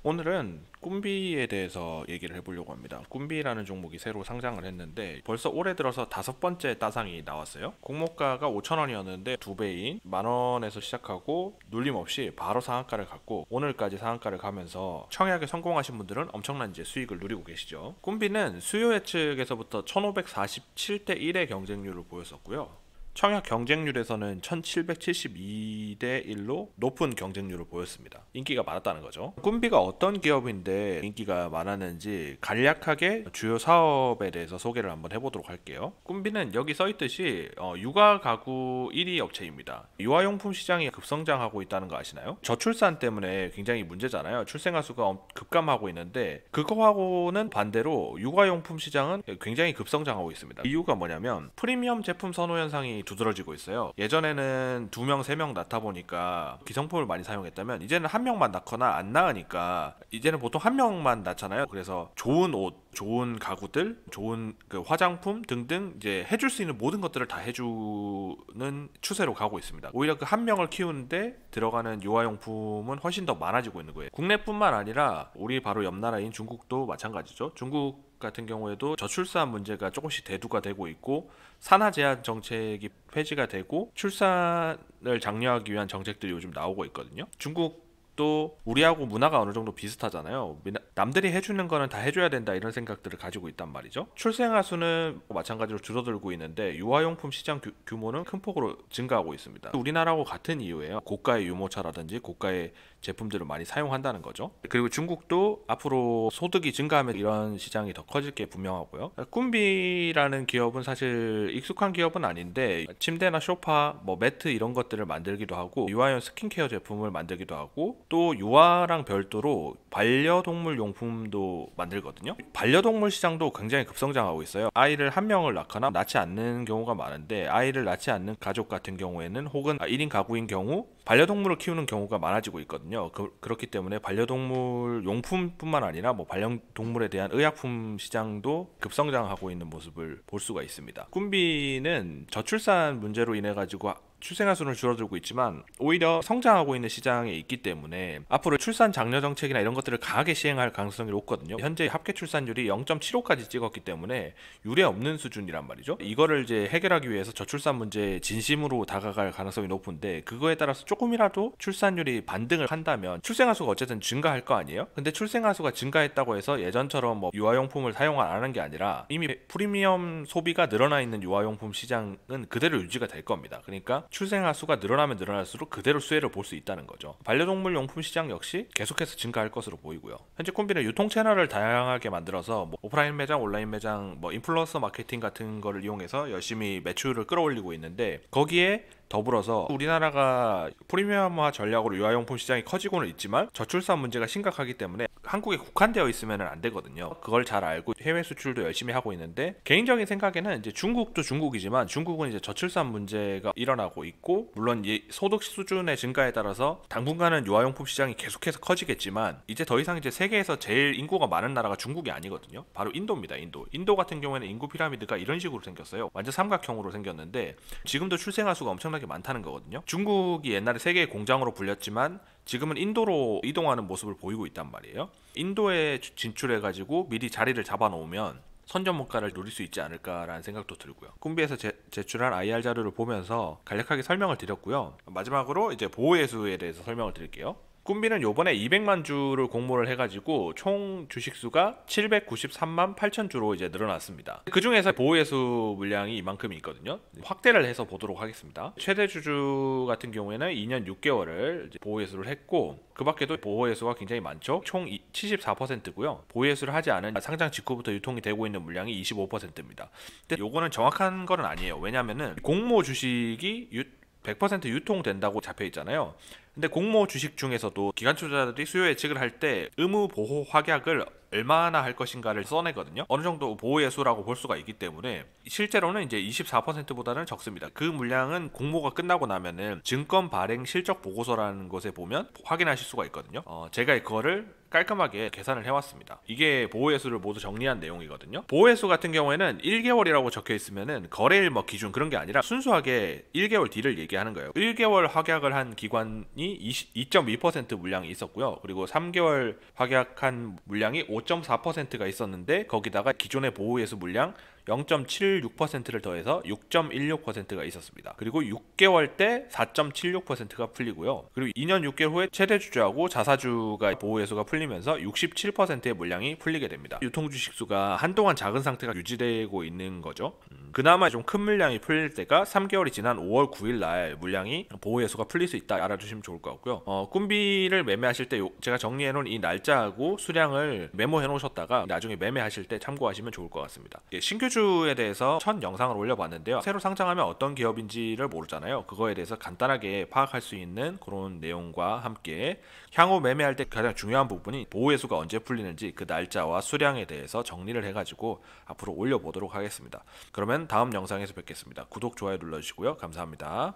오늘은 꿈비에 대해서 얘기를 해보려고 합니다. 꿈비라는 종목이 새로 상장을 했는데 벌써 올해 들어서 5번째 따상이 나왔어요. 공모가가 5,000원이었는데 2배인 만원에서 시작하고 눌림 없이 바로 상한가를 갔고 오늘까지 상한가를 가면서 청약에 성공하신 분들은 엄청난 이제 수익을 누리고 계시죠. 꿈비는 수요 예측에서부터 1547대 1의 경쟁률을 보였었고요. 청약 경쟁률에서는 1772대 1로 높은 경쟁률을 보였습니다. 인기가 많았다는 거죠. 꿈비가 어떤 기업인데 인기가 많았는지 간략하게 주요 사업에 대해서 소개를 한번 해보도록 할게요. 꿈비는 여기 써있듯이 육아 가구 1위 업체입니다. 유아용품 시장이 급성장하고 있다는 거 아시나요? 저출산 때문에 굉장히 문제잖아요. 출생아 수가 급감하고 있는데 그거하고는 반대로 육아용품 시장은 굉장히 급성장하고 있습니다. 이유가 뭐냐면 프리미엄 제품 선호 현상이 두드러지고 있어요. 예전에는 2명, 3명 낳다 보니까 기성품을 많이 사용했다면 이제는 한 명만 낳거나 안 낳으니까 이제는 보통 한 명만 낳잖아요. 그래서 좋은 옷, 좋은 가구들, 좋은 그 화장품 등등 이제 해줄 수 있는 모든 것들을 다 해주는 추세로 가고 있습니다. 오히려 그 한 명을 키우는데 들어가는 유아용품은 훨씬 더 많아지고 있는 거예요. 국내뿐만 아니라 우리 바로 옆 나라인 중국도 마찬가지죠. 중국 같은 경우에도 저출산 문제가 조금씩 대두가 되고 있고 산하 제한 정책이 폐지가 되고 출산을 장려하기 위한 정책들이 요즘 나오고 있거든요. 중국도 우리하고 문화가 어느 정도 비슷하잖아요. 남들이 해주는 거는 다 해줘야 된다 이런 생각들을 가지고 있단 말이죠. 출생아 수는 마찬가지로 줄어들고 있는데 유아용품 시장 규모는 큰 폭으로 증가하고 있습니다. 우리나라하고 같은 이유예요. 고가의 유모차라든지 고가의 제품들을 많이 사용한다는 거죠. 그리고 중국도 앞으로 소득이 증가하면 이런 시장이 더 커질 게 분명하고요. 꿈비라는 기업은 사실 익숙한 기업은 아닌데 침대나 소파, 뭐 매트 이런 것들을 만들기도 하고 유아용 스킨케어 제품을 만들기도 하고 또 유아랑 별도로 반려동물 용품도 만들거든요. 반려동물 시장도 굉장히 급성장하고 있어요. 아이를 한 명을 낳거나 낳지 않는 경우가 많은데 아이를 낳지 않는 가족 같은 경우에는 혹은 1인 가구인 경우 반려동물을 키우는 경우가 많아지고 있거든요. 그렇기 때문에 반려동물 용품뿐만 아니라 뭐 반려동물에 대한 의약품 시장도 급성장하고 있는 모습을 볼 수가 있습니다. 꿈비는 저출산 문제로 인해 가지고 출생아 수는 줄어들고 있지만 오히려 성장하고 있는 시장에 있기 때문에 앞으로 출산 장려 정책이나 이런 것들을 강하게 시행할 가능성이 높거든요. 현재 합계 출산율이 0.75까지 찍었기 때문에 유례 없는 수준이란 말이죠. 이거를 이제 해결하기 위해서 저출산 문제에 진심으로 다가갈 가능성이 높은데 그거에 따라서 조금이라도 출산율이 반등을 한다면 출생아 수가 어쨌든 증가할 거 아니에요? 근데 출생아 수가 증가했다고 해서 예전처럼 뭐 유아용품을 사용 안 하는 게 아니라 이미 프리미엄 소비가 늘어나 있는 유아용품 시장은 그대로 유지가 될 겁니다. 그러니까 출생아 수가 늘어나면 늘어날수록 그대로 수혜를 볼 수 있다는 거죠. 반려동물 용품 시장 역시 계속해서 증가할 것으로 보이고요. 현재 꿈비는 유통 채널을 다양하게 만들어서 뭐 오프라인 매장, 온라인 매장, 뭐 인플루언서 마케팅 같은 거를 이용해서 열심히 매출을 끌어올리고 있는데 거기에 더불어서 우리나라가 프리미엄화 전략으로 유아용품 시장이 커지고는 있지만 저출산 문제가 심각하기 때문에 한국에 국한되어 있으면 안 되거든요. 그걸 잘 알고 해외 수출도 열심히 하고 있는데 개인적인 생각에는 이제 중국도 중국이지만 중국은 이제 저출산 문제가 일어나고 있고 물론 이 소득 수준의 증가에 따라서 당분간은 유아용품 시장이 계속해서 커지겠지만 이제 더 이상 이제 세계에서 제일 인구가 많은 나라가 중국이 아니거든요. 바로 인도입니다. 인도 같은 경우에는 인구 피라미드가 이런 식으로 생겼어요. 완전 삼각형으로 생겼는데 지금도 출생아 수가 엄청나게 많다는 거거든요. 중국이 옛날에 세계의 공장으로 불렸지만 지금은 인도로 이동하는 모습을 보이고 있단 말이에요. 인도에 진출해가지고 미리 자리를 잡아놓으면 선전문가를 노릴 수 있지 않을까라는 생각도 들고요. 꿈비에서 제출한 IR 자료를 보면서 간략하게 설명을 드렸고요. 마지막으로 이제 보호예수에 대해서 설명을 드릴게요. 꿈비는 요번에 200만 주를 공모를 해가지고 총 주식수가 793만 8천 주로 이제 늘어났습니다. 그 중에서 보호예수 물량이 이만큼이 있거든요. 확대를 해서 보도록 하겠습니다. 최대 주주 같은 경우에는 2년 6개월을 보호예수를 했고 그 밖에도 보호예수가 굉장히 많죠. 총 74%고요. 보호예수를 하지 않은 상장 직후부터 유통이 되고 있는 물량이 25%입니다. 근데 요거는 정확한 건 아니에요. 왜냐면은 공모 주식이 100% 유통된다고 잡혀 있잖아요. 근데 공모 주식 중에서도 기관 투자자들이 수요 예측을 할 때 의무 보호 확약을 얼마나 할 것인가를 써내거든요. 어느 정도 보호예수라고 볼 수가 있기 때문에 실제로는 이제 24%보다는 적습니다. 그 물량은 공모가 끝나고 나면은 증권 발행 실적 보고서라는 것에 보면 확인하실 수가 있거든요. 제가 그거를 깔끔하게 계산을 해왔습니다. 이게 보호회수를 모두 정리한 내용이거든요. 보호회수 같은 경우에는 1개월이라고 적혀 있으면은 거래일 기준 그런 게 아니라 순수하게 1개월 뒤를 얘기하는 거예요. 1개월 확약을 한 기관이 2.2% 물량이 있었고요. 그리고 3개월 확약한 물량이 5.4%가 있었는데 거기다가 기존의 보호회수 물량 0.76%를 더해서 6.16%가 있었습니다. 그리고 6개월 때 4.76%가 풀리고요. 그리고 2년 6개월 후에 최대 주주하고 자사주가 보호회수가 풀리면서 67%의 물량이 풀리게 됩니다. 유통주식수가 한동안 작은 상태가 유지되고 있는 거죠. 그나마 좀 큰 물량이 풀릴 때가 3개월이 지난 5월 9일 날 물량이 보호회수가 풀릴 수 있다 알아주시면 좋을 것 같고요. 꿈비를 매매하실 때 제가 정리해놓은 이 날짜하고 수량을 메모해 놓으셨다가 나중에 매매하실 때 참고하시면 좋을 것 같습니다. 신규주에 대해서 첫 영상을 올려봤는데요. 새로 상장하면 어떤 기업인지를 모르잖아요. 그거에 대해서 간단하게 파악할 수 있는 그런 내용과 함께 향후 매매할 때 가장 중요한 부분이 보호회수가 언제 풀리는지 그 날짜와 수량에 대해서 정리를 해가지고 앞으로 올려보도록 하겠습니다. 그러면 다음 영상에서 뵙겠습니다. 구독, 좋아요 눌러주시고요. 감사합니다.